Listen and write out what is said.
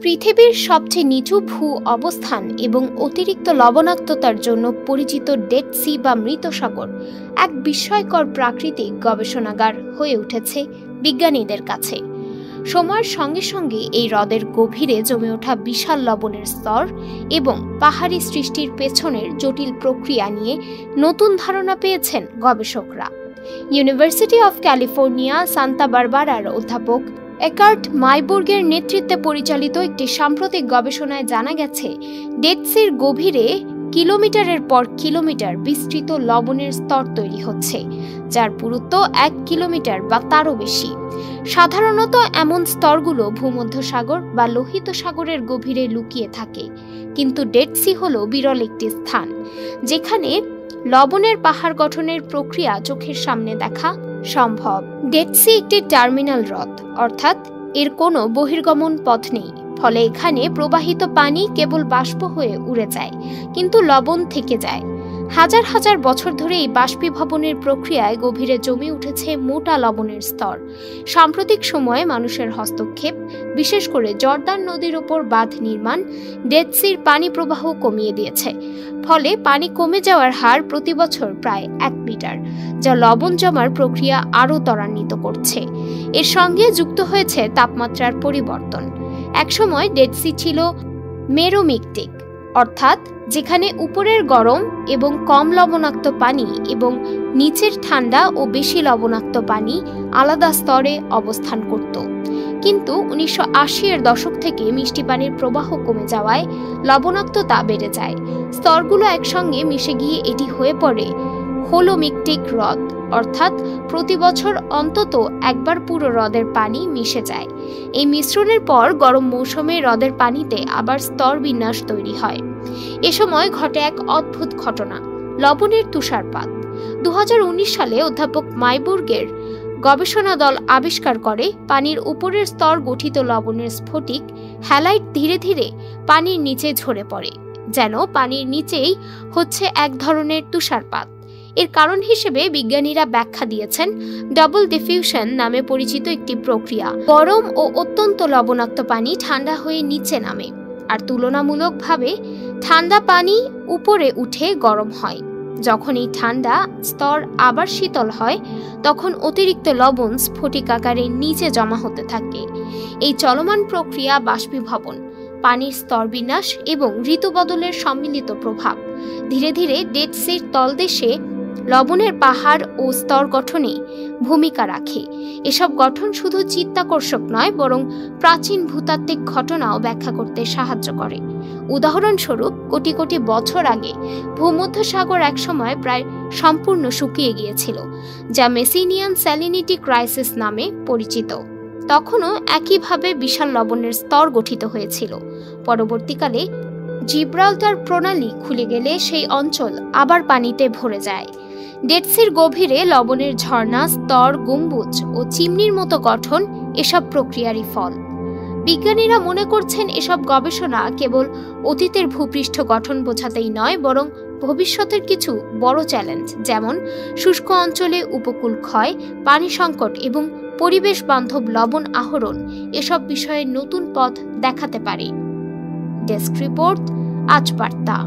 পৃথিবীর সবচেয়ে নিচু ভূ অবস্থান এবং অতিরিক্ত লবণাক্ততার জন্য পরিচিত ডেড সি বা মৃত সাগর এক বিস্ময়কর প্রাকৃতিক গবেষণাগার হয়ে উঠেছে বিজ্ঞানীদের কাছে। সময়ের সঙ্গে সঙ্গে এই হ্রদের গভীরে জমে ওঠা বিশাল লবণের স্তর এবং পাহাড়ি সৃষ্টির পেছনের জটিল প্রক্রিয়া নিয়ে নতুন ধারণা পেয়েছেন গবেষকরা। ইউনিভার্সিটি অফ ক্যালিফোর্নিয়া সান্তা বারবারার অধ্যাপক একার্ট মাইবুর্গের নেতৃত্বে পরিচালিত একটি সাম্প্রতিক গবেষণায় জানা গেছে, ডেড সির গভীরে কিলোমিটারের পর কিলোমিটার বিস্তৃত লবণের স্তর তৈরি হচ্ছে, যার পুরুত্ব 1 কিলোমিটার বা তারও বেশি। সাধারণত এমন স্তরগুলো ভূমধ্যসাগর বা লোহিত সাগরের গভীরে লুকিয়ে থাকে, কিন্তু ডেড সি হল বিরল একটি স্থান যেখানে লবণের পাহাড় গঠনের প্রক্রিয়া চোখের সামনে দেখা সম্ভব। ডেড সি একটি টার্মিনাল হ্রদ, অর্থাৎ এর কোনো বহির্গমন পথ নেই, ফলে এখানে প্রবাহিত পানি কেবল বাষ্প হয়ে উড়ে যায়, কিন্তু লবণ থেকে যায়। হাজার হাজার বছর ধরে এই বাষ্পীভবনের প্রক্রিয়ায় গভীরে জমে উঠেছে মোটা লবণের স্তর। সাম্প্রতিক সময়ে মানুষের হস্তক্ষেপ, বিশেষ করে জর্দান নদীর ওপর বাঁধ নির্মাণ, ডেড সির পানি প্রবাহ কমিয়ে দিয়েছে। ফলে পানি কমে যাওয়ার হার প্রতি বছর প্রায় 1 মিটার, যা লবণ জমার প্রক্রিয়া আরও ত্বরান্বিত করছে। এর সঙ্গে যুক্ত হয়েছে তাপমাত্রার পরিবর্তন। একসময় ডেড সি ছিল মেরোমিকটিক, অর্থাৎ যেখানে উপরের গরম এবং কম লবণাক্ত পানি এবং নিচের ঠান্ডা ও বেশি লবণাক্ত পানি আলাদা স্তরে অবস্থান করত। কিন্তু 1980-এর দশক থেকে মিষ্টি পানির প্রবাহ কমে যাওয়ায় লবণাক্ততা বেড়ে যায়। স্তরগুলো একসঙ্গে মিশে গিয়ে এটি হয়ে পড়ে হোলোমিকটিক হ্রদ, অর্থাৎ প্রতি বছর অন্তত একবার পুরো হ্রদের পানি মিশে যায়। এই মিশ্রণের পর গরম মৌসুমে হ্রদের পানিতে আবার স্তর বিন্যাস তৈরি হয়। এ সময় ঘটে এক অদ্ভুত ঘটনা, লবণের তুষারপাত। 2019 সালে অধ্যাপক মাইবুর্গের গবেষণা দল আবিষ্কার করে পানির উপরের স্তর গঠিত লবণের স্ফটিক হ্যালাইট ধীরে ধীরে পানির নিচে ঝরে পড়ে, যেন পানির নিচেই হচ্ছে এক ধরনের তুষারপাত। এর কারণ হিসেবে বিজ্ঞানীরা ব্যাখ্যা দিয়েছেন ডাবল ডিফিউশন নামে পরিচিত একটি প্রক্রিয়া। গরম ও অত্যন্ত লবণাক্ত পানি ঠান্ডা হয়ে নিচে নামে, আর তুলনামূলকভাবে ঠান্ডা পানি উপরে উঠে গরম হয়। যখন এই ঠান্ডা স্তর আবার শীতল হয়, তখন অতিরিক্ত লবণ স্ফটিক আকারে নিচে জমা হতে থাকে। এই চলমান প্রক্রিয়া বাষ্পীভবন, পানির স্তরবিন্যাস এবং ঋতু বদলের সম্মিলিত প্রভাব ধীরে ধীরে ডেড সির তলদেশে লবণের পাহাড় ও স্তর গঠনে ভূমিকা রাখে। এসব গঠন শুধু চিত্তাকর্ষক নয়, বরং প্রাচীন ভূতাত্ত্বিক ঘটনাও ব্যাখ্যা করতে সাহায্য করে। উদাহরণস্বরূপ, কোটি কোটি বছর আগে ভূমধ্যসাগর একসময় প্রায় সম্পূর্ণ শুকিয়ে গিয়েছিল, যা মেসিনিয়ান স্যালিনিটি ক্রাইসিস নামে পরিচিত। তখনও একইভাবে বিশাল লবণের স্তর গঠিত হয়েছিল। পরবর্তীকালে জিব্রাল্টার প্রণালী খুলে গেলে সেই অঞ্চল আবার পানিতে ভরে যায়। ডেড সির গভীরে লবণের ঝর্ণা, স্তর, গম্বুজ ও চিমনির মতো গঠন এসব প্রক্রিয়ারই ফল। বিজ্ঞানীরা মনে করছেন এসব গবেষণা কেবল অতীতের ভূপৃষ্ঠ গঠন বোঝাতেই নয়, বরং ভবিষ্যতের কিছু বড় চ্যালেঞ্জ, যেমন শুষ্ক অঞ্চলে উপকূল ক্ষয়, পানি সংকট এবং পরিবেশ বান্ধব লবণ আহরণ, এসব বিষয়ে নতুন পথ দেখাতে পারে। ডেস্ক রিপোর্ট, আজ বার্তা।